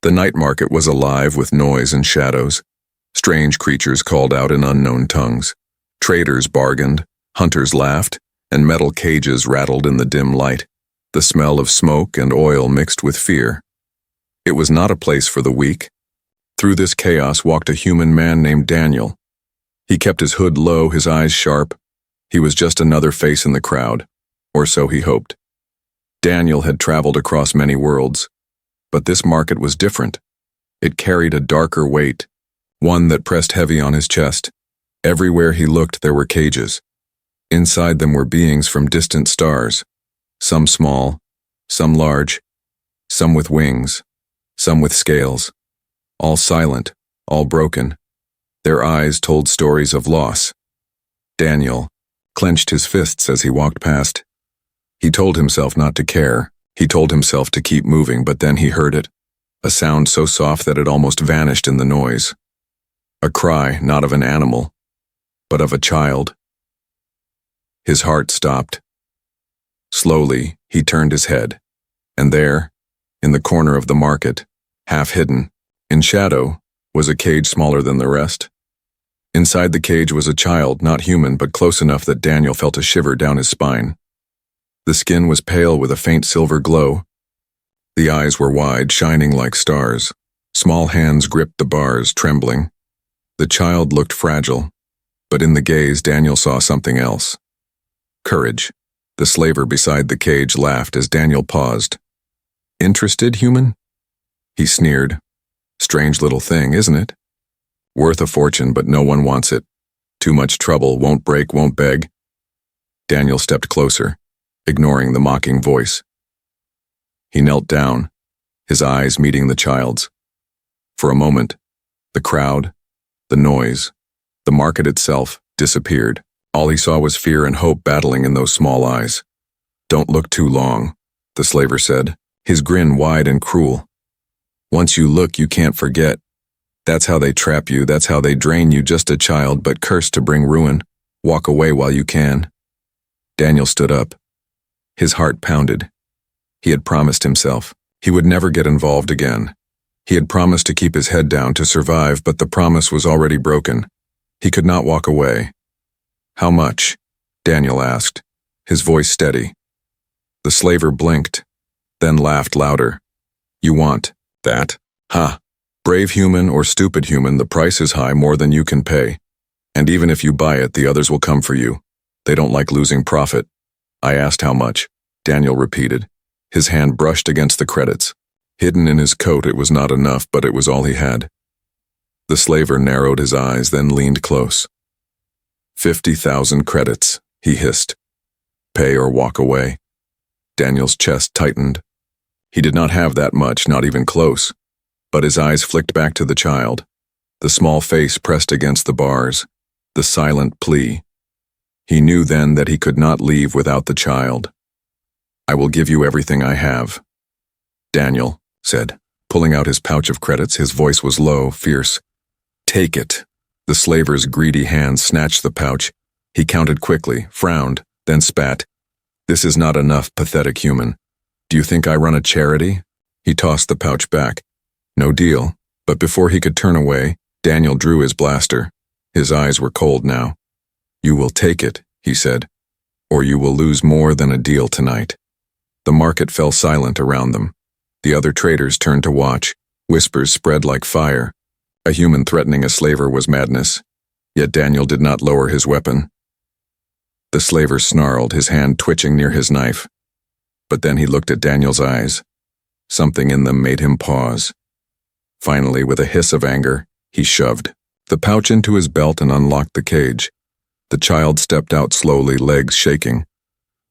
The night market was alive with noise and shadows. Strange creatures called out in unknown tongues. Traders bargained, hunters laughed, and metal cages rattled in the dim light. The smell of smoke and oil mixed with fear. It was not a place for the weak. Through this chaos walked a human man named Daniel. He kept his hood low, his eyes sharp. He was just another face in the crowd, or so he hoped. Daniel had traveled across many worlds, but this market was different. It carried a darker weight, one that pressed heavy on his chest. Everywhere he looked there were cages. Inside them were beings from distant stars, some small, some large, some with wings, some with scales, all silent, all broken. Their eyes told stories of loss. Daniel clenched his fists as he walked past. He told himself not to care. He told himself to keep moving, but then he heard it, a sound so soft that it almost vanished in the noise. A cry, not of an animal, but of a child. His heart stopped. Slowly, he turned his head, and there, in the corner of the market, half hidden, in shadow, was a cage smaller than the rest. Inside the cage was a child, not human, but close enough that Daniel felt a shiver down his spine. The skin was pale with a faint silver glow. The eyes were wide, shining like stars. Small hands gripped the bars, trembling. The child looked fragile, but in the gaze Daniel saw something else. Courage. The slaver beside the cage laughed as Daniel paused. Interested, human? He sneered. Strange little thing, isn't it? Worth a fortune, but no one wants it. Too much trouble, won't break, won't beg. Daniel stepped closer, ignoring the mocking voice. He knelt down, his eyes meeting the child's. For a moment, the crowd, the noise, the market itself disappeared. All he saw was fear and hope battling in those small eyes. Don't look too long, the slaver said, his grin wide and cruel. Once you look, you can't forget. That's how they trap you, that's how they drain you, just a child but cursed to bring ruin. Walk away while you can. Daniel stood up. His heart pounded. He had promised himself he would never get involved again. He had promised to keep his head down to survive, but the promise was already broken. He could not walk away. How much? Daniel asked, his voice steady. The slaver blinked, then laughed louder. You want that? Ha! Brave human or stupid human, the price is high, more than you can pay. And even if you buy it, the others will come for you. They don't like losing profit. I asked how much. Daniel repeated. His hand brushed against the credits. Hidden in his coat, it was not enough, but it was all he had. The slaver narrowed his eyes, then leaned close. 50,000 credits, he hissed. Pay or walk away. Daniel's chest tightened. He did not have that much, not even close. But his eyes flicked back to the child. The small face pressed against the bars. The silent plea. He knew then that he could not leave without the child. I will give you everything I have. Daniel said, pulling out his pouch of credits. His voice was low, fierce. Take it. The slaver's greedy hand snatched the pouch. He counted quickly, frowned, then spat. This is not enough, pathetic human. Do you think I run a charity? He tossed the pouch back. No deal. But before he could turn away, Daniel drew his blaster. His eyes were cold now. You will take it, he said, or you will lose more than a deal tonight. The market fell silent around them. The other traders turned to watch. Whispers spread like fire. A human threatening a slaver was madness. Yet Daniel did not lower his weapon. The slaver snarled, his hand twitching near his knife. But then he looked at Daniel's eyes. Something in them made him pause. Finally, with a hiss of anger, he shoved the pouch into his belt and unlocked the cage. The child stepped out slowly, legs shaking.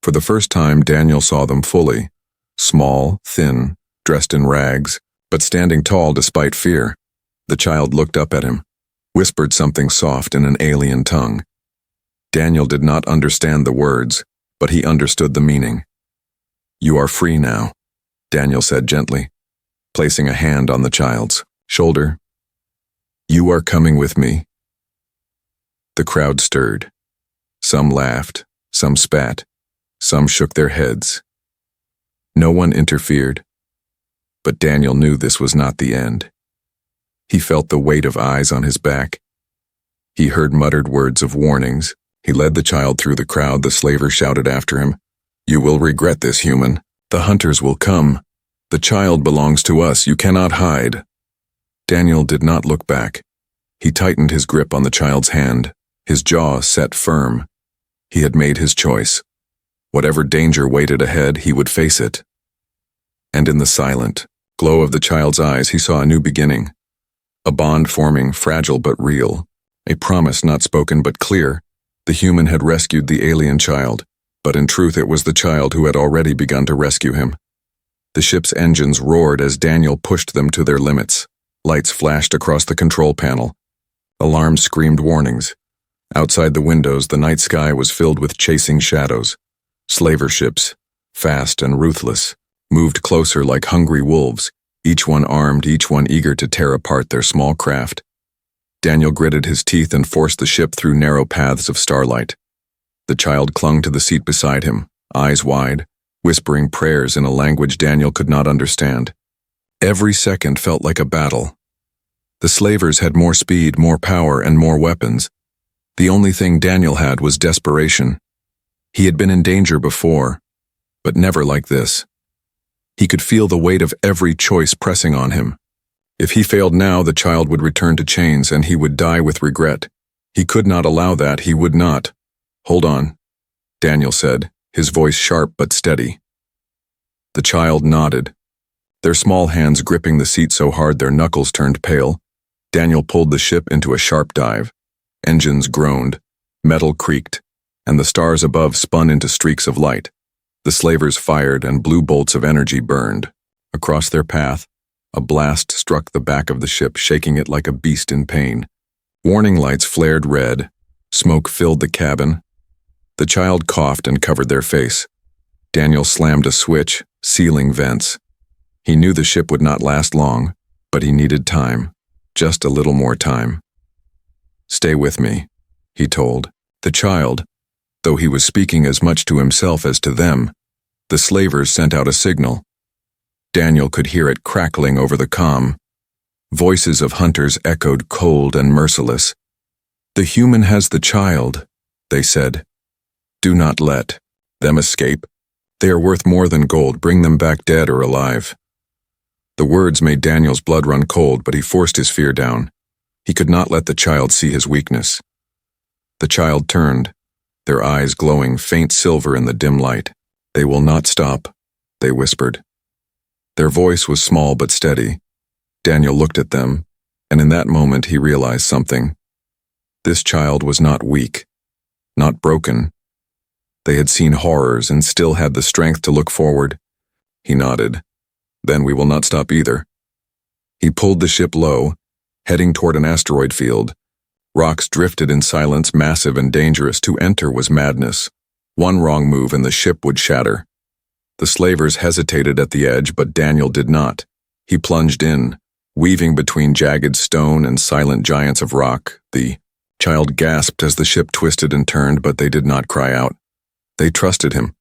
For the first time, Daniel saw them fully. Small, thin, dressed in rags, but standing tall despite fear. The child looked up at him, whispered something soft in an alien tongue. Daniel did not understand the words, but he understood the meaning. You are free now, Daniel said gently, placing a hand on the child's shoulder. You are coming with me. The crowd stirred. Some laughed, some spat, some shook their heads. No one interfered. But Daniel knew this was not the end. He felt the weight of eyes on his back. He heard muttered words of warnings. He led the child through the crowd. The slaver shouted after him, "You will regret this, human. The hunters will come. The child belongs to us. You cannot hide." Daniel did not look back. He tightened his grip on the child's hand, his jaw set firm. He had made his choice. Whatever danger waited ahead, he would face it. And in the silent glow of the child's eyes, he saw a new beginning. A bond forming, fragile but real. A promise not spoken but clear. The human had rescued the alien child, but in truth it was the child who had already begun to rescue him. The ship's engines roared as Daniel pushed them to their limits. Lights flashed across the control panel. Alarms screamed warnings. Outside the windows, the night sky was filled with chasing shadows. Slaver ships, fast and ruthless, moved closer like hungry wolves, each one armed, each one eager to tear apart their small craft. Daniel gritted his teeth and forced the ship through narrow paths of starlight. The child clung to the seat beside him, eyes wide, whispering prayers in a language Daniel could not understand. Every second felt like a battle. The slavers had more speed, more power, and more weapons. The only thing Daniel had was desperation. He had been in danger before, but never like this. He could feel the weight of every choice pressing on him. If he failed now, the child would return to chains and he would die with regret. He could not allow that, he would not. "Hold on," Daniel said, his voice sharp but steady. The child nodded, their small hands gripping the seat so hard their knuckles turned pale. Daniel pulled the ship into a sharp dive. Engines groaned, metal creaked, and the stars above spun into streaks of light. The slavers fired and blue bolts of energy burned. Across their path, a blast struck the back of the ship, shaking it like a beast in pain. Warning lights flared red. Smoke filled the cabin. The child coughed and covered their face. Daniel slammed a switch, sealing vents. He knew the ship would not last long, but he needed time. Just a little more time. "Stay with me," he told. The child, though he was speaking as much to himself as to them, the slavers sent out a signal. Daniel could hear it crackling over the comm. Voices of hunters echoed cold and merciless. "The human has the child," they said. "Do not let them escape. They are worth more than gold. Bring them back dead or alive." The words made Daniel's blood run cold, but he forced his fear down. He could not let the child see his weakness. The child turned, their eyes glowing faint silver in the dim light. "They will not stop," they whispered. Their voice was small but steady. Daniel looked at them, and in that moment he realized something. This child was not weak, not broken. They had seen horrors and still had the strength to look forward. He nodded. "Then we will not stop either." He pulled the ship low, heading toward an asteroid field. Rocks drifted in silence, massive and dangerous. To enter was madness. One wrong move and the ship would shatter. The slavers hesitated at the edge, but Daniel did not. He plunged in, weaving between jagged stone and silent giants of rock. The child gasped as the ship twisted and turned, but they did not cry out. They trusted him.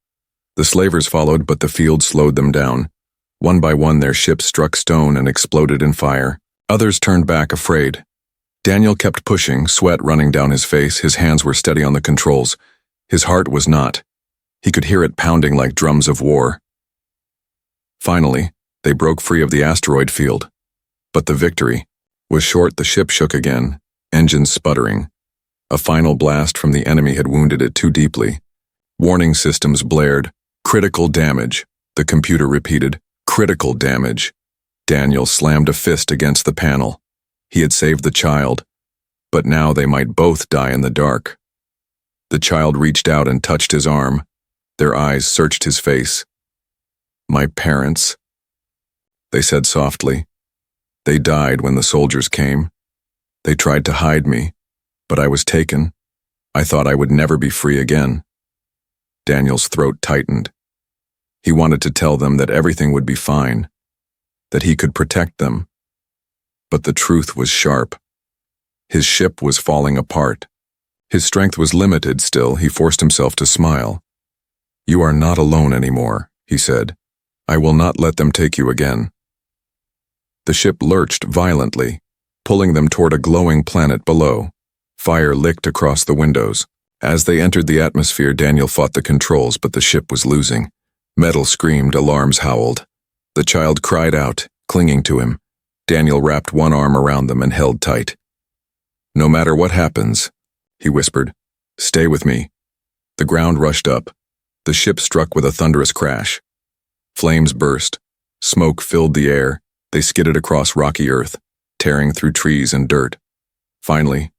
The slavers followed, but the field slowed them down. One by one their ships struck stone and exploded in fire. Others turned back, afraid. Daniel kept pushing, sweat running down his face. His hands were steady on the controls. His heart was not. He could hear it pounding like drums of war. Finally, they broke free of the asteroid field. But the victory was short. The ship shook again, engines sputtering. A final blast from the enemy had wounded it too deeply. Warning systems blared. "Critical damage," the computer repeated. "Critical damage." Daniel slammed a fist against the panel. He had saved the child, but now they might both die in the dark. The child reached out and touched his arm. Their eyes searched his face. "My parents," they said softly. "They died when the soldiers came. They tried to hide me, but I was taken. I thought I would never be free again." Daniel's throat tightened. He wanted to tell them that everything would be fine, that he could protect them. But the truth was sharp. His ship was falling apart. His strength was limited still. He forced himself to smile. "You are not alone anymore," he said. "I will not let them take you again." The ship lurched violently, pulling them toward a glowing planet below. Fire licked across the windows. As they entered the atmosphere, Daniel fought the controls, but the ship was losing. Metal screamed, alarms howled. The child cried out, clinging to him. Daniel wrapped one arm around them and held tight. "No matter what happens," he whispered, "stay with me." The ground rushed up. The ship struck with a thunderous crash. Flames burst. Smoke filled the air. They skidded across rocky earth, tearing through trees and dirt. Finally,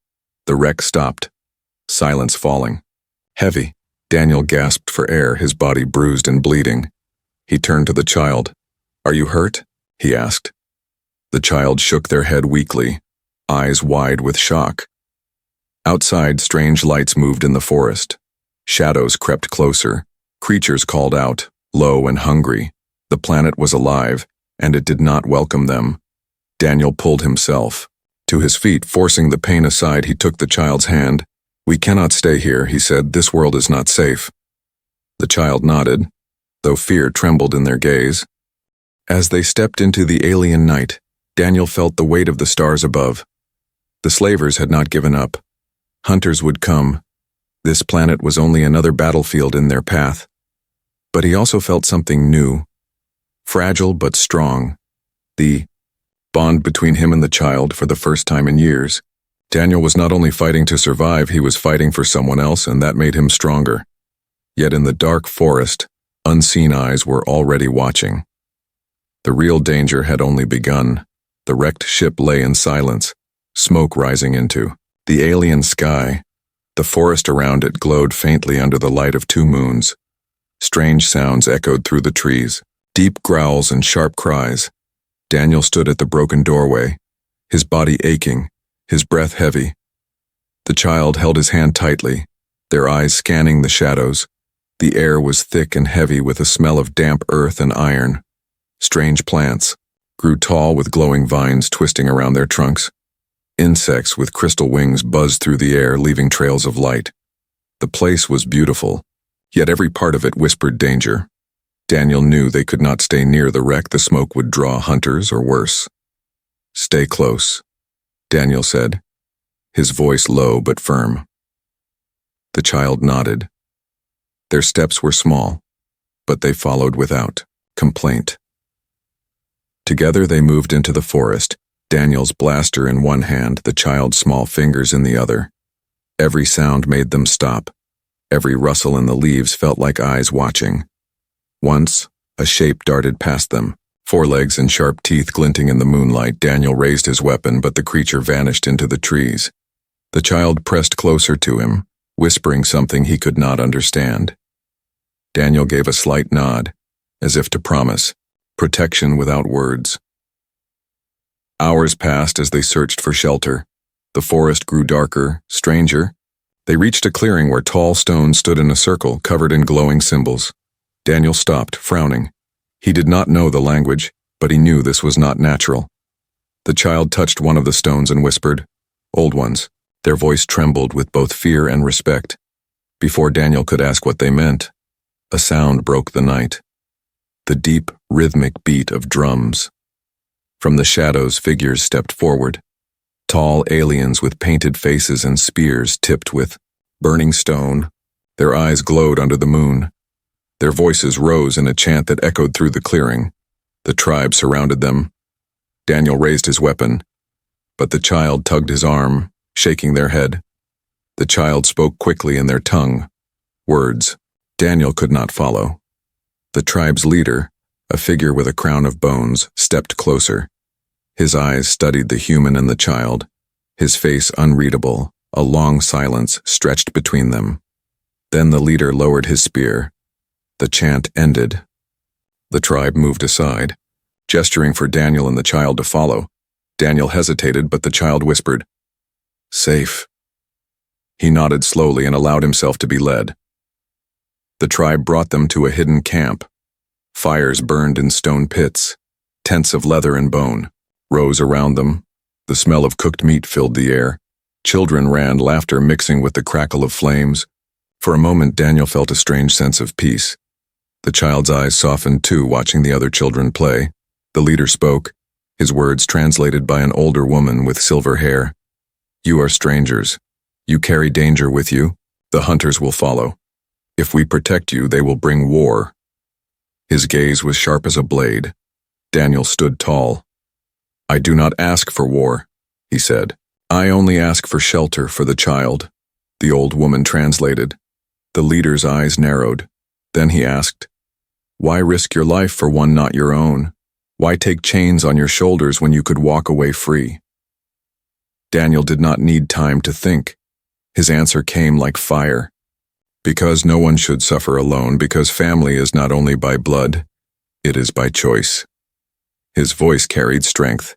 the wreck stopped, silence falling. Heavy, Daniel gasped for air, his body bruised and bleeding. He turned to the child. "Are you hurt?" he asked. The child shook their head weakly, eyes wide with shock. Outside, strange lights moved in the forest. Shadows crept closer. Creatures called out, low and hungry. The planet was alive, and it did not welcome them. Daniel pulled himself to his feet, forcing the pain aside. He took the child's hand. "We cannot stay here," he said. "This world is not safe." The child nodded, though fear trembled in their gaze. As they stepped into the alien night, Daniel felt the weight of the stars above. The slavers had not given up. Hunters would come. This planet was only another battlefield in their path. But he also felt something new, fragile but strong. The bond between him and the child for the first time in years. Daniel was not only fighting to survive, he was fighting for someone else, and that made him stronger. Yet in the dark forest, unseen eyes were already watching. The real danger had only begun. The wrecked ship lay in silence, smoke rising into the alien sky. The forest around it glowed faintly under the light of two moons. Strange sounds echoed through the trees, deep growls and sharp cries. Daniel stood at the broken doorway, his body aching, his breath heavy. The child held his hand tightly, their eyes scanning the shadows. The air was thick and heavy with a smell of damp earth and iron. Strange plants grew tall with glowing vines twisting around their trunks. Insects with crystal wings buzzed through the air, leaving trails of light. The place was beautiful, yet every part of it whispered danger. Daniel knew they could not stay near the wreck. The smoke would draw hunters or worse. "Stay close," Daniel said, his voice low but firm. The child nodded. Their steps were small, but they followed without complaint. Together they moved into the forest, Daniel's blaster in one hand, the child's small fingers in the other. Every sound made them stop. Every rustle in the leaves felt like eyes watching. Once, a shape darted past them, forelegs and sharp teeth glinting in the moonlight. Daniel raised his weapon, but the creature vanished into the trees. The child pressed closer to him, whispering something he could not understand. Daniel gave a slight nod, as if to promise protection without words. Hours passed as they searched for shelter. The forest grew darker, stranger. They reached a clearing where tall stones stood in a circle covered in glowing symbols. Daniel stopped, frowning. He did not know the language, but he knew this was not natural. The child touched one of the stones and whispered, "Old ones." Their voice trembled with both fear and respect. Before Daniel could ask what they meant, a sound broke the night. The deep, rhythmic beat of drums. From the shadows, figures stepped forward. Tall aliens with painted faces and spears tipped with burning stone. Their eyes glowed under the moon. Their voices rose in a chant that echoed through the clearing. The tribe surrounded them. Daniel raised his weapon, but the child tugged his arm, shaking their head. The child spoke quickly in their tongue, words Daniel could not follow. The tribe's leader, a figure with a crown of bones, stepped closer. His eyes studied the human and the child, his face unreadable. A long silence stretched between them. Then the leader lowered his spear. The chant ended. The tribe moved aside, gesturing for Daniel and the child to follow. Daniel hesitated, but the child whispered, "Safe." He nodded slowly and allowed himself to be led. The tribe brought them to a hidden camp. Fires burned in stone pits. Tents of leather and bone rose around them. The smell of cooked meat filled the air. Children ran, laughter mixing with the crackle of flames. For a moment, Daniel felt a strange sense of peace. The child's eyes softened too, watching the other children play. The leader spoke, his words translated by an older woman with silver hair. You are strangers. You carry danger with you. The hunters will follow. If we protect you, they will bring war. His gaze was sharp as a blade. Daniel stood tall. I do not ask for war, he said. I only ask for shelter for the child. The old woman translated. The leader's eyes narrowed. Then he asked, why risk your life for one not your own? Why take chains on your shoulders when you could walk away free? Daniel did not need time to think. His answer came like fire. Because no one should suffer alone, because family is not only by blood, it is by choice. His voice carried strength.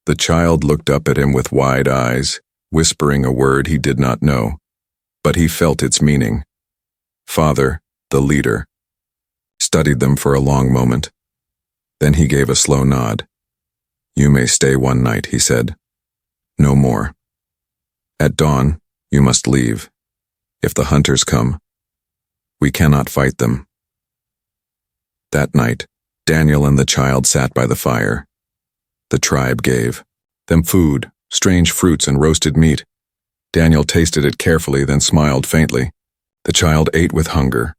The child looked up at him with wide eyes, whispering a word he did not know, but he felt its meaning. Father, the leader, studied them for a long moment. Then he gave a slow nod. You may stay one night, he said. No more. At dawn, you must leave. If the hunters come, we cannot fight them. That night, Daniel and the child sat by the fire. The tribe gave them food, strange fruits and roasted meat. Daniel tasted it carefully, then smiled faintly. The child ate with hunger,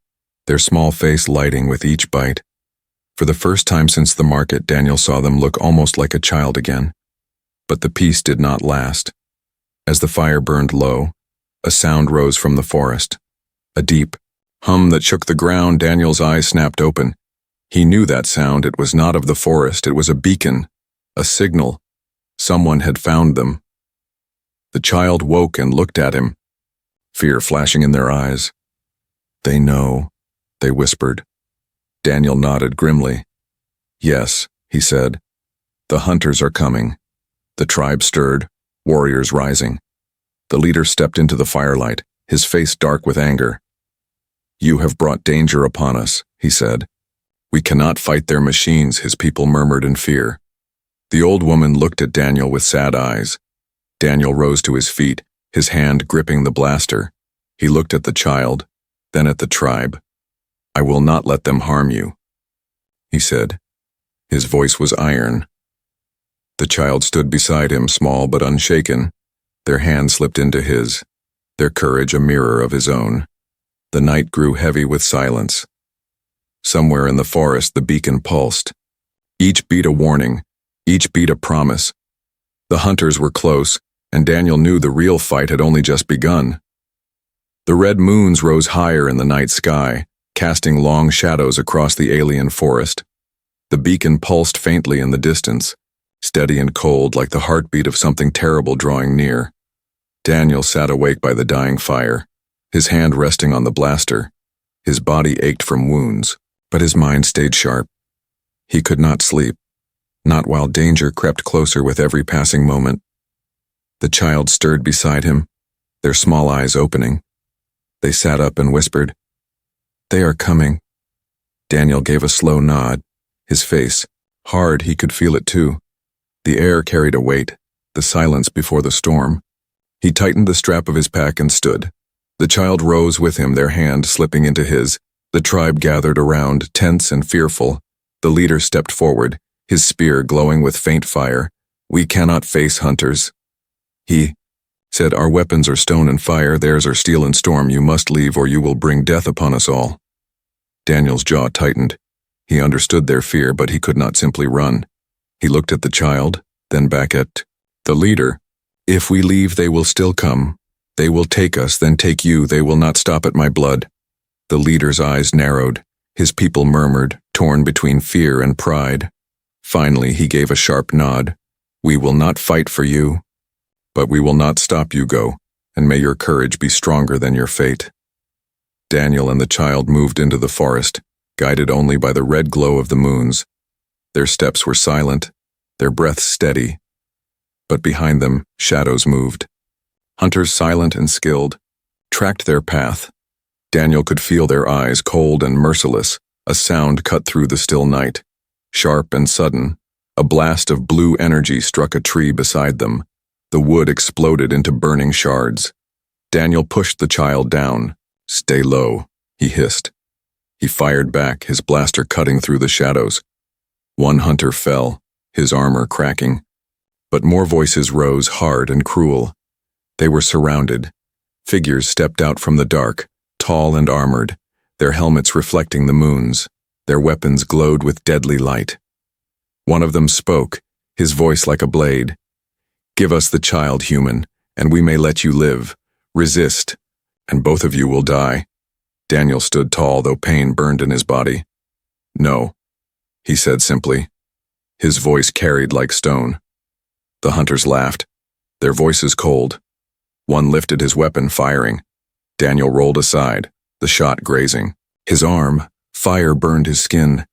their small face lighting with each bite. For the first time since the market, Daniel saw them look almost like a child again. But the peace did not last. As the fire burned low, a sound rose from the forest. A deep hum that shook the ground. Daniel's eyes snapped open. He knew that sound. It was not of the forest. It was a beacon, a signal. Someone had found them. The child woke and looked at him, fear flashing in their eyes. They know, they whispered. Daniel nodded grimly. Yes, he said. The hunters are coming. The tribe stirred, warriors rising. The leader stepped into the firelight, his face dark with anger. You have brought danger upon us, he said. We cannot fight their machines, his people murmured in fear. The old woman looked at Daniel with sad eyes. Daniel rose to his feet, his hand gripping the blaster. He looked at the child, then at the tribe. I will not let them harm you, he said. His voice was iron. The child stood beside him, small but unshaken. Their hand slipped into his, their courage a mirror of his own. The night grew heavy with silence. Somewhere in the forest the beacon pulsed. Each beat a warning, each beat a promise. The hunters were close, and Daniel knew the real fight had only just begun. The red moons rose higher in the night sky, casting long shadows across the alien forest. The beacon pulsed faintly in the distance, steady and cold like the heartbeat of something terrible drawing near. Daniel sat awake by the dying fire, his hand resting on the blaster. His body ached from wounds, but his mind stayed sharp. He could not sleep, not while danger crept closer with every passing moment. The child stirred beside him, their small eyes opening. They sat up and whispered, They are coming. Daniel gave a slow nod, his face hard. He could feel it too. The air carried a weight, the silence before the storm. He tightened the strap of his pack and stood. The child rose with him, their hand slipping into his. The tribe gathered around, tense and fearful. The leader stepped forward, his spear glowing with faint fire. We cannot face hunters. He said, Our weapons are stone and fire, theirs are steel and storm. You must leave or you will bring death upon us all. Daniel's jaw tightened. He understood their fear, but he could not simply run. He looked at the child, then back at the leader. If we leave, they will still come. They will take us, then take you. They will not stop at my blood. The leader's eyes narrowed. His people murmured, torn between fear and pride. Finally, he gave a sharp nod. We will not fight for you, but we will not stop you. Go, and may your courage be stronger than your fate. Daniel and the child moved into the forest, guided only by the red glow of the moons. Their steps were silent, their breaths steady. But behind them, shadows moved. Hunters, silent and skilled, tracked their path. Daniel could feel their eyes, cold and merciless. A sound cut through the still night. Sharp and sudden, a blast of blue energy struck a tree beside them. The wood exploded into burning shards. Daniel pushed the child down. Stay low, he hissed. He fired back, his blaster cutting through the shadows. One hunter fell, his armor cracking. But more voices rose, hard and cruel. They were surrounded. Figures stepped out from the dark, tall and armored, their helmets reflecting the moons. Their weapons glowed with deadly light. One of them spoke, his voice like a blade. "Give us the child, human, and we may let you live. Resist, and both of you will die." Daniel stood tall, though pain burned in his body. "No," he said simply. His voice carried like stone. The hunters laughed, their voices cold. One lifted his weapon, firing. Daniel rolled aside, the shot grazing. His arm, fire burned his skin.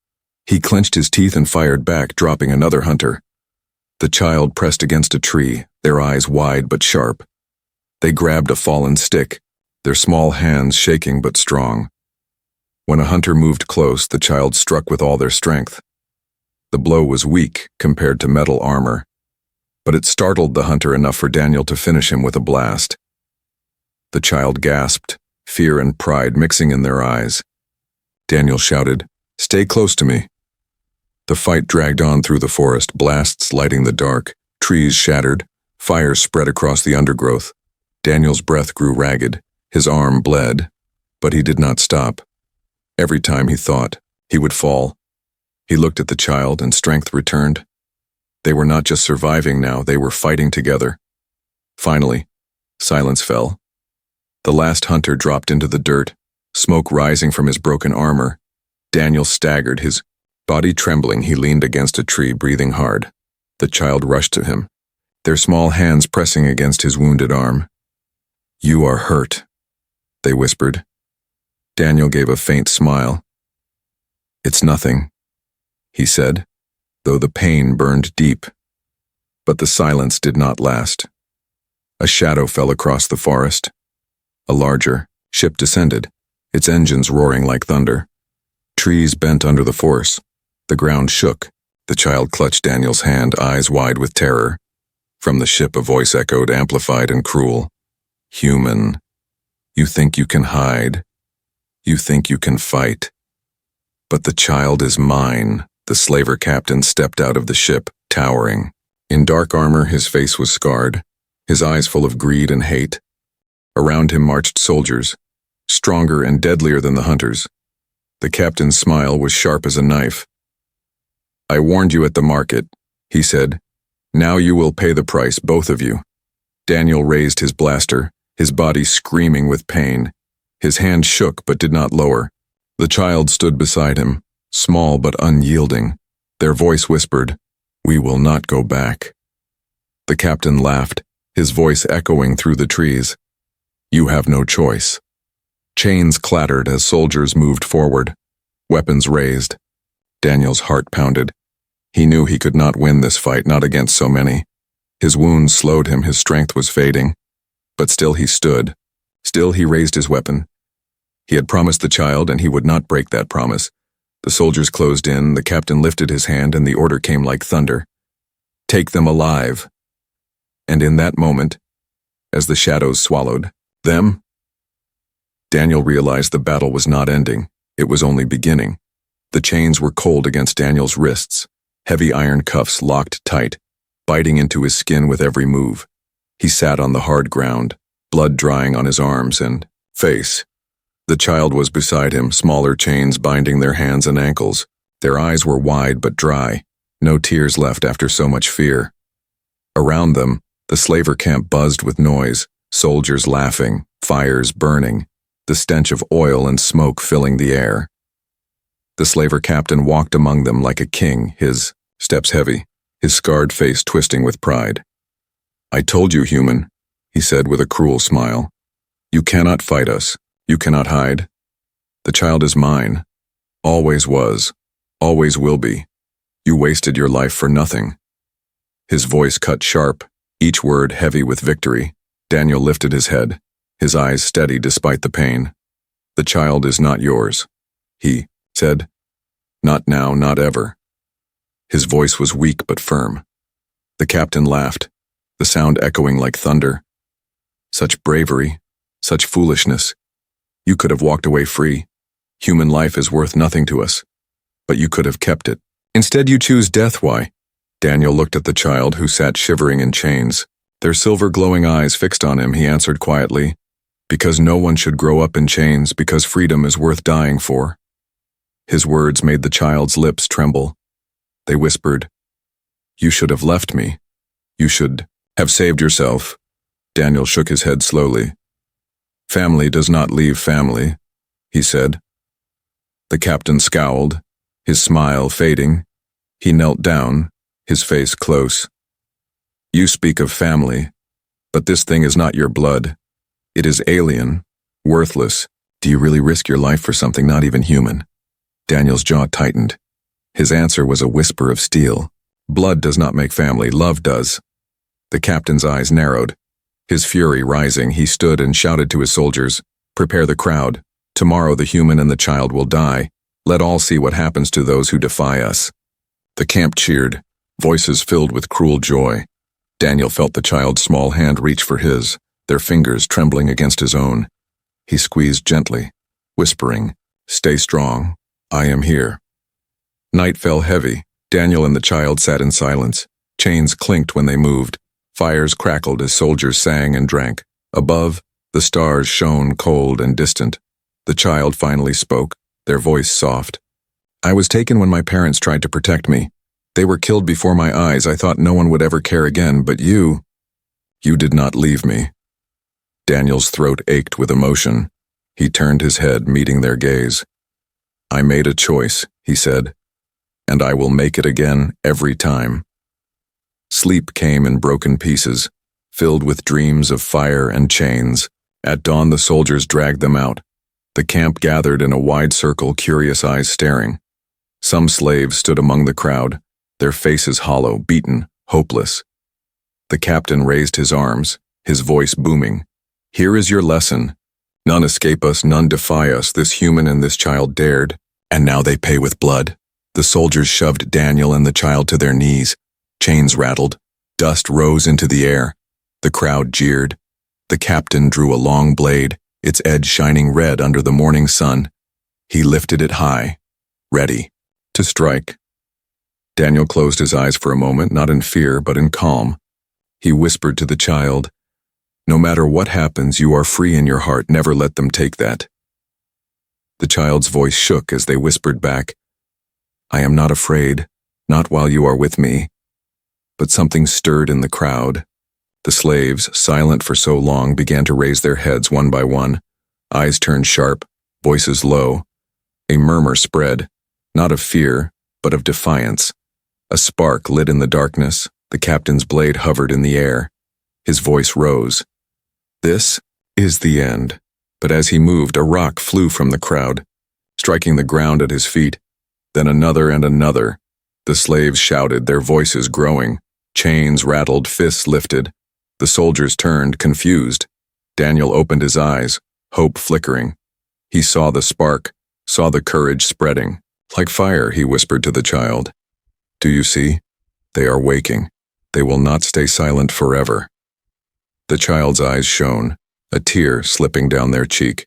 He clenched his teeth and fired back, dropping another hunter. The child pressed against a tree, their eyes wide but sharp. They grabbed a fallen stick, their small hands shaking but strong. When a hunter moved close, the child struck with all their strength. The blow was weak compared to metal armor, but it startled the hunter enough for Daniel to finish him with a blast. The child gasped, fear and pride mixing in their eyes. Daniel shouted, "Stay close to me." The fight dragged on through the forest, blasts lighting the dark, trees shattered, fire spread across the undergrowth. Daniel's breath grew ragged, his arm bled, but he did not stop. Every time he thought he would fall, he looked at the child and strength returned. They were not just surviving now, they were fighting together. Finally, silence fell. The last hunter dropped into the dirt, smoke rising from his broken armor. Daniel staggered, his body trembling. He leaned against a tree, breathing hard. The child rushed to him, their small hands pressing against his wounded arm. "You are hurt," they whispered. Daniel gave a faint smile. "It's nothing," he said, though the pain burned deep. But the silence did not last. A shadow fell across the forest. A larger ship descended, its engines roaring like thunder. Trees bent under the force. The ground shook. The child clutched Daniel's hand, eyes wide with terror. From the ship a voice echoed, amplified and cruel. "Human, you think you can hide. You think you can fight. But the child is mine." The slaver captain stepped out of the ship, towering. In dark armor, his face was scarred, his eyes full of greed and hate. Around him marched soldiers, stronger and deadlier than the hunters. The captain's smile was sharp as a knife. "I warned you at the market," he said. "Now you will pay the price, both of you." Daniel raised his blaster, his body screaming with pain. His hand shook but did not lower. The child stood beside him, small but unyielding. Their voice whispered, "We will not go back." The captain laughed, his voice echoing through the trees. "You have no choice." Chains clattered as soldiers moved forward, weapons raised. Daniel's heart pounded. He knew he could not win this fight, not against so many. His wounds slowed him, his strength was fading. But still he stood. Still he raised his weapon. He had promised the child, and he would not break that promise. The soldiers closed in, the captain lifted his hand, and the order came like thunder. "Take them alive." And in that moment, as the shadows swallowed them, Daniel realized the battle was not ending. It was only beginning. The chains were cold against Daniel's wrists, heavy iron cuffs locked tight, biting into his skin with every move. He sat on the hard ground, blood drying on his arms and face. The child was beside him, smaller chains binding their hands and ankles. Their eyes were wide but dry, no tears left after so much fear. Around them, the slaver camp buzzed with noise, soldiers laughing, fires burning, the stench of oil and smoke filling the air. The slaver captain walked among them like a king, his steps heavy, his scarred face twisting with pride. "I told you, human," he said with a cruel smile. "You cannot fight us. You cannot hide. The child is mine. Always was. Always will be. You wasted your life for nothing." His voice cut sharp, each word heavy with victory. Daniel lifted his head, his eyes steady despite the pain. "The child is not yours," he said. "Not now, not ever." His voice was weak but firm. The captain laughed, the sound echoing like thunder. "Such bravery, such foolishness. You could have walked away free. Human life is worth nothing to us. But you could have kept it. Instead you choose death. Why? Daniel looked at the child who sat shivering in chains. Their silver glowing eyes fixed on him, he answered quietly, "Because no one should grow up in chains, because freedom is worth dying for." His words made the child's lips tremble. They whispered, "You should have left me. You should have saved yourself." Daniel shook his head slowly. "Family does not leave family," he said. The captain scowled, his smile fading. He knelt down, his face close. "You speak of family, but this thing is not your blood. It is alien, worthless. Do you really risk your life for something not even human?" Daniel's jaw tightened. His answer was a whisper of steel. "Blood does not make family, love does." The captain's eyes narrowed. His fury rising, he stood and shouted to his soldiers, "Prepare the crowd. Tomorrow the human and the child will die. Let all see what happens to those who defy us." The camp cheered, voices filled with cruel joy. Daniel felt the child's small hand reach for his, their fingers trembling against his own. He squeezed gently, whispering, "Stay strong. I am here." Night fell heavy. Daniel and the child sat in silence. Chains clinked when they moved. Fires crackled as soldiers sang and drank. Above, the stars shone cold and distant. The child finally spoke, their voice soft. "I was taken when my parents tried to protect me. They were killed before my eyes. I thought no one would ever care again, but you did not leave me." Daniel's throat ached with emotion. He turned his head, meeting their gaze. "I made a choice," he said, "and I will make it again every time." Sleep came in broken pieces, filled with dreams of fire and chains. At dawn the soldiers dragged them out. The camp gathered in a wide circle, curious eyes staring. Some slaves stood among the crowd, their faces hollow, beaten, hopeless. The captain raised his arms, his voice booming. "Here is your lesson. None escape us, none defy us. This human and this child dared, and now they pay with blood." The soldiers shoved Daniel and the child to their knees. Chains rattled. Dust rose into the air. The crowd jeered. The captain drew a long blade, its edge shining red under the morning sun. He lifted it high, ready to strike. Daniel closed his eyes for a moment, not in fear, but in calm. He whispered to the child, "No matter what happens, you are free in your heart. Never let them take that." The child's voice shook as they whispered back, "I am not afraid, not while you are with me." But something stirred in the crowd. The slaves, silent for so long, began to raise their heads one by one. Eyes turned sharp, voices low. A murmur spread, not of fear, but of defiance. A spark lit in the darkness. The captain's blade hovered in the air. His voice rose. "This is the end." But as he moved, a rock flew from the crowd, striking the ground at his feet. Then another and another. The slaves shouted, their voices growing. Chains rattled, fists lifted. The soldiers turned, confused. Daniel opened his eyes, hope flickering. He saw the spark, saw the courage spreading. "Like fire," he whispered to the child. "Do you see? They are waking. They will not stay silent forever." The child's eyes shone, a tear slipping down their cheek.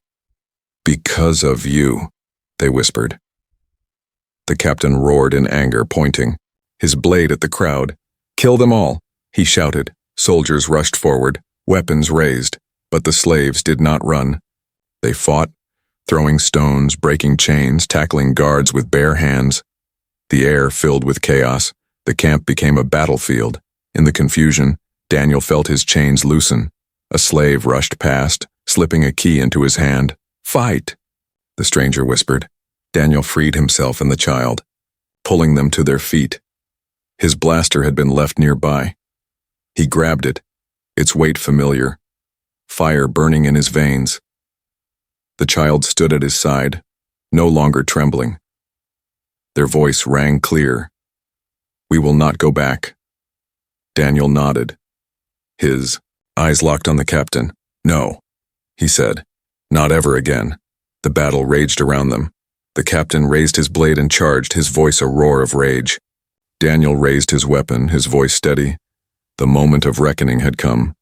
"Because of you," they whispered. The captain roared in anger, pointing, his blade at the crowd. "Kill them all," he shouted. Soldiers rushed forward, weapons raised, but the slaves did not run. They fought, throwing stones, breaking chains, tackling guards with bare hands. The air filled with chaos. The camp became a battlefield. In the confusion, Daniel felt his chains loosen. A slave rushed past, slipping a key into his hand. "Fight!" the stranger whispered. Daniel freed himself and the child, pulling them to their feet. His blaster had been left nearby. He grabbed it, its weight familiar, fire burning in his veins. The child stood at his side, no longer trembling. Their voice rang clear. "We will not go back." Daniel nodded. His eyes locked on the captain. "No," he said. "Not ever again." The battle raged around them. The captain raised his blade and charged, his voice a roar of rage. Daniel raised his weapon, his voice steady. The moment of reckoning had come.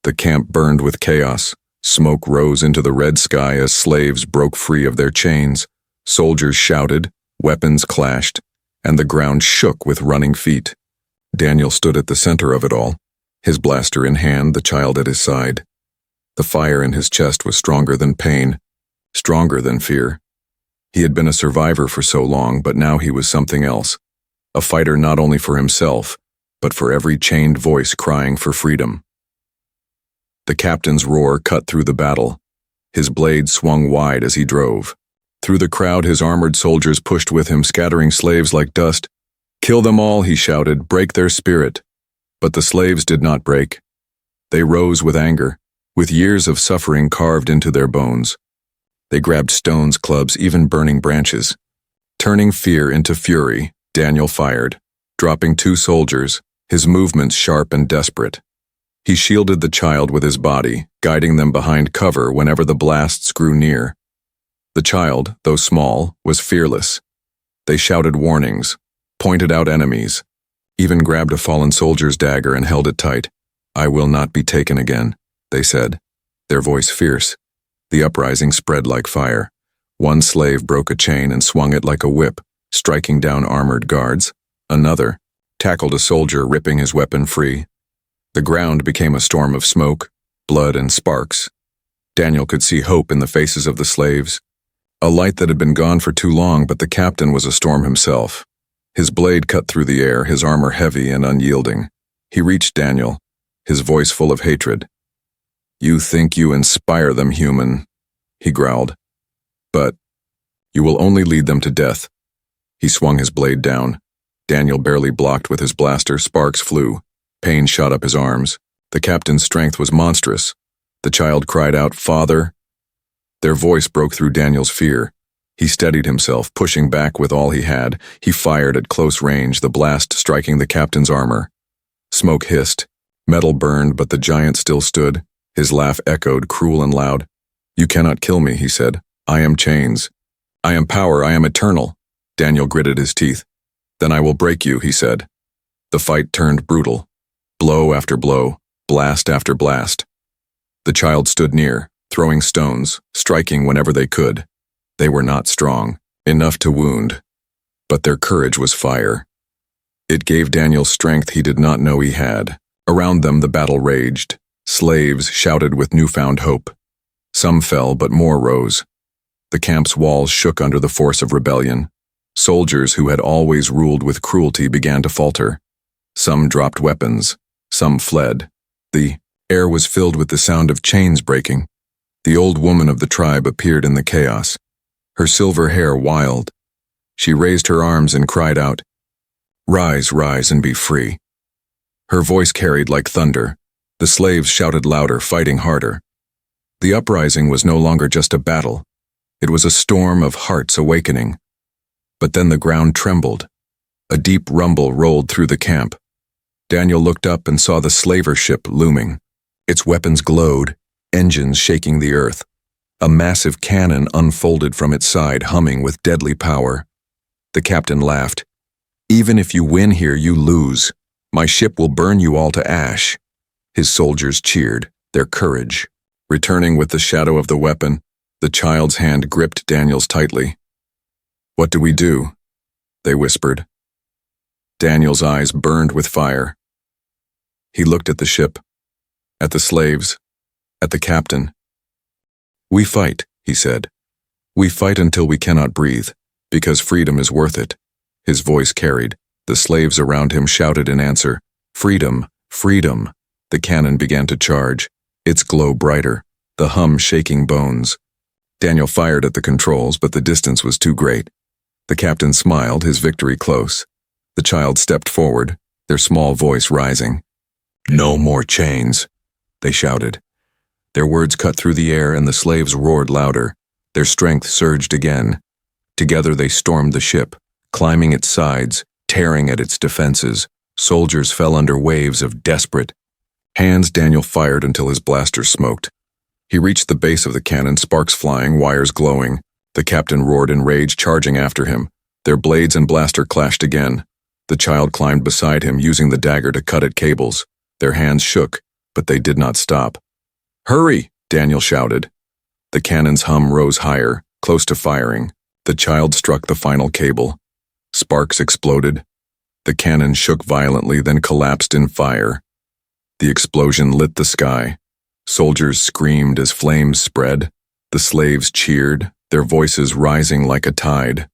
The camp burned with chaos. Smoke rose into the red sky as slaves broke free of their chains. Soldiers shouted, weapons clashed, and the ground shook with running feet. Daniel stood at the center of it all, his blaster in hand, the child at his side. The fire in his chest was stronger than pain, stronger than fear. He had been a survivor for so long, but now he was something else. A fighter not only for himself, but for every chained voice crying for freedom. The captain's roar cut through the battle. His blade swung wide as he drove. Through the crowd, his armored soldiers pushed with him, scattering slaves like dust. "Kill them all," he shouted, "break their spirit." But the slaves did not break. They rose with anger, with years of suffering carved into their bones. They grabbed stones, clubs, even burning branches. Turning fear into fury, Daniel fired, dropping 2 soldiers, his movements sharp and desperate. He shielded the child with his body, guiding them behind cover whenever the blasts grew near. The child, though small, was fearless. They shouted warnings, pointed out enemies, even grabbed a fallen soldier's dagger and held it tight. "I will not be taken again," they said, their voice fierce. The uprising spread like fire. One slave broke a chain and swung it like a whip, striking down armored guards. Another tackled a soldier, ripping his weapon free. The ground became a storm of smoke, blood, and sparks. Daniel could see hope in the faces of the slaves. A light that had been gone for too long, but the captain was a storm himself. His blade cut through the air, his armor heavy and unyielding. He reached Daniel, his voice full of hatred. "You think you inspire them, human," he growled. "But you will only lead them to death." He swung his blade down. Daniel barely blocked with his blaster. Sparks flew. Pain shot up his arms. The captain's strength was monstrous. The child cried out, "Father!" Their voice broke through Daniel's fear. He steadied himself, pushing back with all he had. He fired at close range, the blast striking the captain's armor. Smoke hissed. Metal burned, but the giant still stood. His laugh echoed, cruel and loud. "You cannot kill me," he said. "I am chains. I am power. I am eternal." Daniel gritted his teeth. "Then I will break you," he said. The fight turned brutal. Blow after blow, blast after blast. The child stood near, throwing stones, striking whenever they could. They were not strong, enough to wound, but their courage was fire. It gave Daniel strength he did not know he had. Around them the battle raged. Slaves shouted with newfound hope. Some fell, but more rose. The camp's walls shook under the force of rebellion. Soldiers who had always ruled with cruelty began to falter. Some dropped weapons. Some fled. The air was filled with the sound of chains breaking. The old woman of the tribe appeared in the chaos, her silver hair wild. She raised her arms and cried out, "Rise, rise, and be free." Her voice carried like thunder. The slaves shouted louder, fighting harder. The uprising was no longer just a battle. It was a storm of hearts awakening. But then the ground trembled. A deep rumble rolled through the camp. Daniel looked up and saw the slaver ship looming. Its weapons glowed, engines shaking the earth. A massive cannon unfolded from its side, humming with deadly power. The captain laughed. "Even if you win here, you lose. My ship will burn you all to ash." His soldiers cheered, their courage. Returning with the shadow of the weapon, the child's hand gripped Daniel's tightly. "What do we do?" they whispered. Daniel's eyes burned with fire. He looked at the ship, at the slaves, at the captain. "We fight," he said. "We fight until we cannot breathe, because freedom is worth it." His voice carried. The slaves around him shouted in answer, "Freedom, freedom." The cannon began to charge, its glow brighter, the hum shaking bones. Daniel fired at the controls, but the distance was too great. The captain smiled, his victory close. The child stepped forward, their small voice rising. "No more chains," they shouted. Their words cut through the air, and the slaves roared louder. Their strength surged again. Together they stormed the ship, climbing its sides, tearing at its defenses. Soldiers fell under waves of desperate hands. Daniel fired until his blaster smoked. He reached the base of the cannon, sparks flying, wires glowing. The captain roared in rage, charging after him. Their blades and blaster clashed again. The child climbed beside him, using the dagger to cut at cables. Their hands shook, but they did not stop. "Hurry!" Daniel shouted. The cannon's hum rose higher, close to firing. The child struck the final cable. Sparks exploded. The cannon shook violently, then collapsed in fire. The explosion lit the sky. Soldiers screamed as flames spread. The slaves cheered, their voices rising like a tide.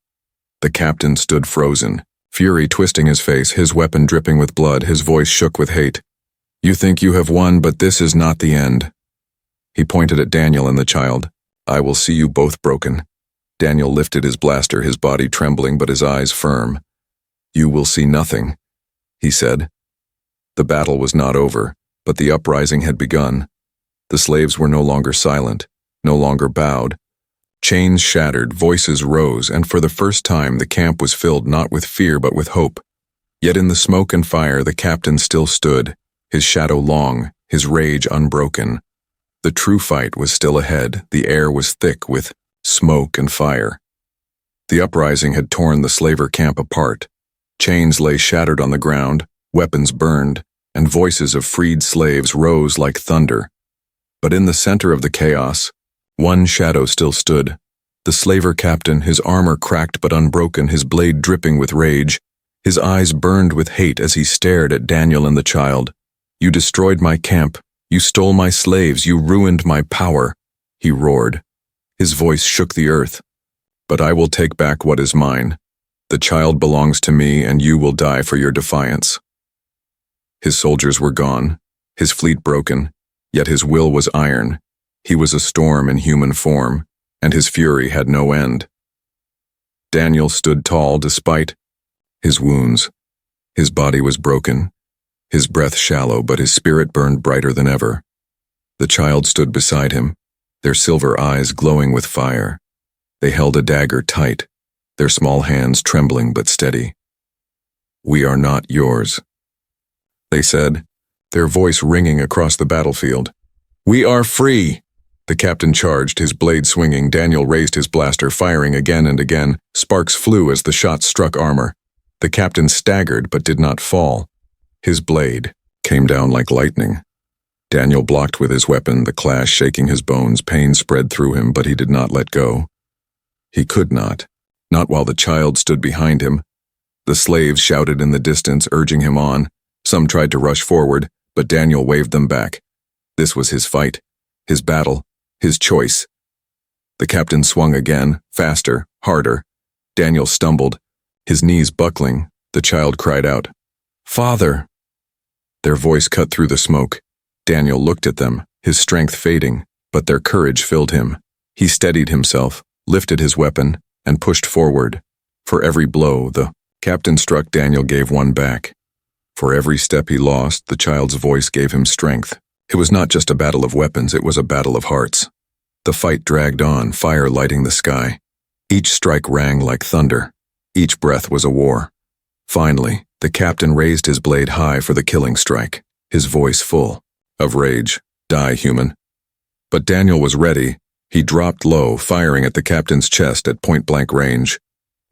The captain stood frozen, fury twisting his face, his weapon dripping with blood, his voice shook with hate. "You think you have won, but this is not the end." He pointed at Daniel and the child. "I will see you both broken." Daniel lifted his blaster, his body trembling but his eyes firm. "You will see nothing," he said. The battle was not over, but the uprising had begun. The slaves were no longer silent, no longer bowed. Chains shattered, voices rose, and for the first time the camp was filled not with fear but with hope. Yet in the smoke and fire the captain still stood, his shadow long, his rage unbroken. The true fight was still ahead, the air was thick with smoke and fire. The uprising had torn the slaver camp apart. Chains lay shattered on the ground, weapons burned, and voices of freed slaves rose like thunder. But in the center of the chaos, one shadow still stood. The slaver captain, his armor cracked but unbroken, his blade dripping with rage. His eyes burned with hate as he stared at Daniel and the child. "You destroyed my camp. You stole my slaves. You ruined my power," he roared. His voice shook the earth. "But I will take back what is mine. The child belongs to me, and you will die for your defiance." His soldiers were gone, his fleet broken, yet his will was iron. He was a storm in human form, and his fury had no end. Daniel stood tall despite his wounds. His body was broken, his breath shallow, but his spirit burned brighter than ever. The child stood beside him, their silver eyes glowing with fire. They held a dagger tight, their small hands trembling but steady. "We are not yours," they said, their voice ringing across the battlefield. "We are free!" The captain charged, his blade swinging. Daniel raised his blaster, firing again and again. Sparks flew as the shots struck armor. The captain staggered but did not fall. His blade came down like lightning. Daniel blocked with his weapon, the clash shaking his bones. Pain spread through him, but he did not let go. He could not while the child stood behind him. The slaves shouted in the distance, urging him on. Some tried to rush forward, but Daniel waved them back. This was his fight, his battle, his choice. The captain swung again, faster, harder. Daniel stumbled, his knees buckling. The child cried out, "Father!" Their voice cut through the smoke. Daniel looked at them, his strength fading, but their courage filled him. He steadied himself, lifted his weapon, and pushed forward. For every blow the captain struck, Daniel gave one back. For every step he lost, the child's voice gave him strength. It was not just a battle of weapons, it was a battle of hearts. The fight dragged on, fire lighting the sky. Each strike rang like thunder. Each breath was a war. Finally, the captain raised his blade high for the killing strike, his voice full of rage. "Die, human." But Daniel was ready. He dropped low, firing at the captain's chest at point-blank range.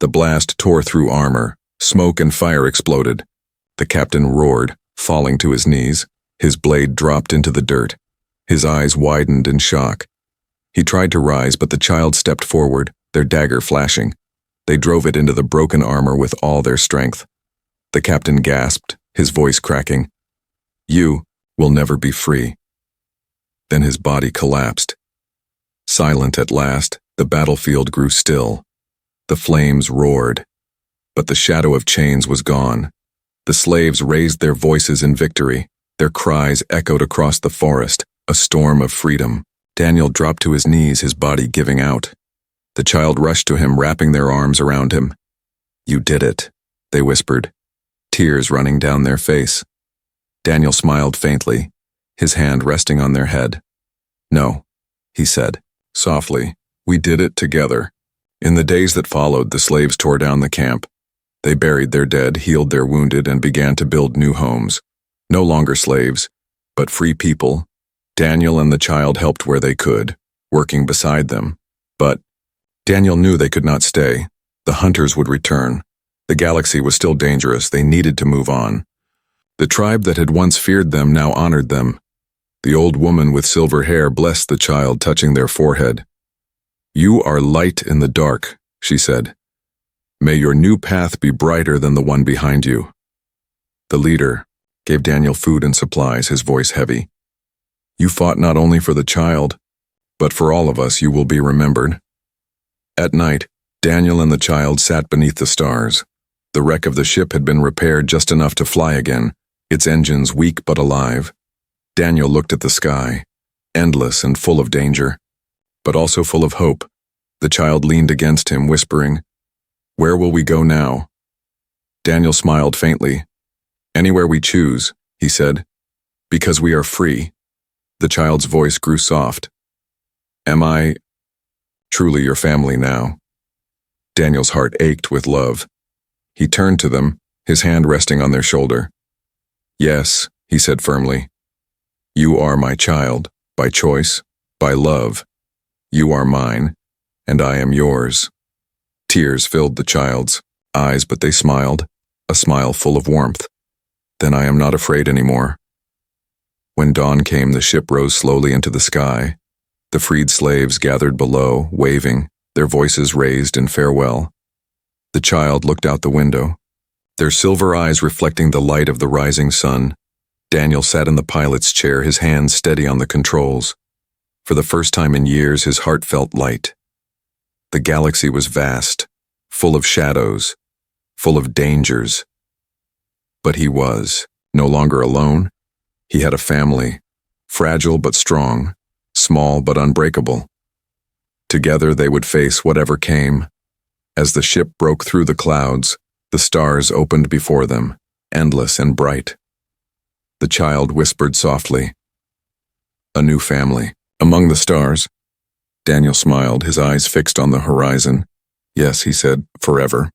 The blast tore through armor. Smoke and fire exploded. The captain roared, falling to his knees. His blade dropped into the dirt. His eyes widened in shock. He tried to rise, but the child stepped forward, their dagger flashing. They drove it into the broken armor with all their strength. The captain gasped, his voice cracking. "You will never be free." Then his body collapsed. Silent at last, the battlefield grew still. The flames roared, but the shadow of chains was gone. The slaves raised their voices in victory. Their cries echoed across the forest, a storm of freedom. Daniel dropped to his knees, his body giving out. The child rushed to him, wrapping their arms around him. "You did it," they whispered, tears running down their face. Daniel smiled faintly, his hand resting on their head. "No," he said, softly, "we did it together." In the days that followed, the slaves tore down the camp. They buried their dead, healed their wounded, and began to build new homes. No longer slaves, but free people. Daniel and the child helped where they could, working beside them. But Daniel knew they could not stay. The hunters would return. The galaxy was still dangerous. They needed to move on. The tribe that had once feared them now honored them. The old woman with silver hair blessed the child, touching their forehead. "You are light in the dark," she said. "May your new path be brighter than the one behind you." The leader gave Daniel food and supplies, his voice heavy. You fought not only for the child, but for all of us. You will be remembered. At night, Daniel and the child sat beneath the stars. The wreck of the ship had been repaired just enough to fly again, its engines weak but alive. Daniel looked at the sky, endless and full of danger, but also full of hope. The child leaned against him, whispering, "Where will we go now?" Daniel smiled faintly. "Anywhere we choose," he said, "because we are free." The child's voice grew soft. "Am I truly your family now?" Daniel's heart ached with love. He turned to them, his hand resting on their shoulder. "Yes," he said firmly. "You are my child, by choice, by love. You are mine, and I am yours." Tears filled the child's eyes, but they smiled, a smile full of warmth. "Then I am not afraid anymore." When dawn came, the ship rose slowly into the sky. The freed slaves gathered below, waving, their voices raised in farewell. The child looked out the window, their silver eyes reflecting the light of the rising sun. Daniel sat in the pilot's chair, his hands steady on the controls. For the first time in years, his heart felt light. The galaxy was vast, full of shadows, full of dangers. But he was no longer alone. He had a family, fragile but strong, small but unbreakable. Together they would face whatever came. As the ship broke through the clouds, the stars opened before them, endless and bright. The child whispered softly, "A new family." Among the stars, Daniel smiled, his eyes fixed on the horizon. "Yes," he said, "forever."